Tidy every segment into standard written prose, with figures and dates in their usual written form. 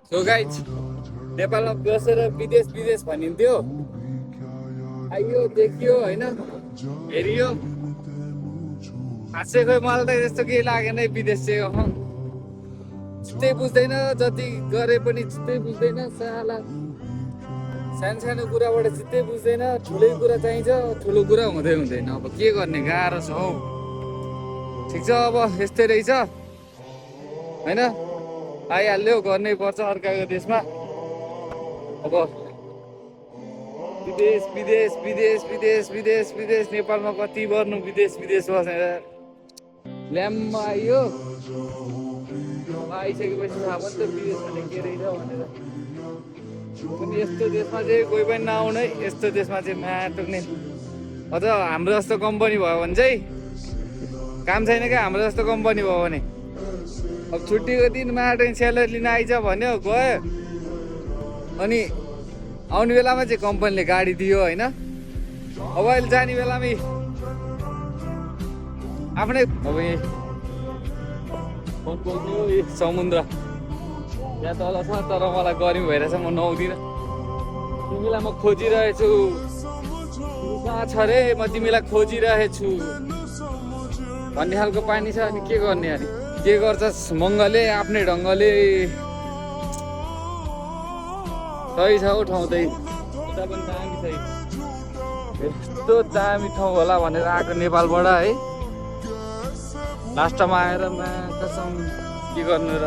so guys नेपालमा बसेर विदेश विदेश भनिन्थ्यो आइयो देखियो होइन हेरियो खासै खोइ मलाई त यस्तो केही लागेन विदेश चाहिँ चित्तै बुझ्दैन जति गरे पनि चित्तै बुझ्दैन साला सानो सानो कुराबाट चित्तै बुझ्दैन ठुलै कुरा चाहिन्छ ठुलो कुरा हुँदैन अब के गर्ने गाह्रो छ हौ ठिक छ अब यस्तै रहेछ होइन आइहाल्यो गर्नै पर्छ अर्काको देशमा अब विदेश विदेश विदेश विदेश विदेश विदेश नेपालमा कति गर्नु विदेश विदेश बसेर ल्याम्मा आइयो आइसकेपछि थाहा भयो नि त विदेश भने के रहेछ भनेर पनि यस्तो देशमा चाहिँ कोही पनि नआउनु है यस्तो देशमा चाहिँ माटोक्ने अझ हाम्रो जस्तो कम्पनी भयो भने चाहिँ काम छैन क्या हाम्रो जस्तो कम्पनी भयो भने अब छुट्टीको दिन माटो स्यालेरी लिन आइज भन्यो गयो अनि आउने बेलामा चाहिँ कम्पनीले गाडी दियो होइन अब अहिले जाने बेलामै आफ्नै अब समुद्र यहाँ तल छ तर मलाई गर्मी भइरहेछ म नुहाउँदिनँ तिमीलाई म खोजिरहेछु कहाँ छ रे म तिमीलाई खोजिरहेछु भन्ने खालको पानी छ अनि के गर्ने अनि के गर्छस् मङ्गले आफ्नै ढङ्गले सही छ हौ ठाउँ चाहिँ उता पनि दामी छ यस्तो दामी ठाउँ होला भनेर आएको नेपालबाट है लास्टमा आएर कसम के गर्नु र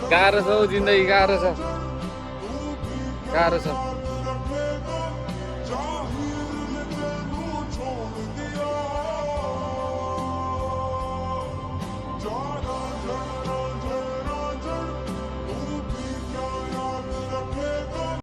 गाह्रो छ हौ जिन्दगी गाह्रो छ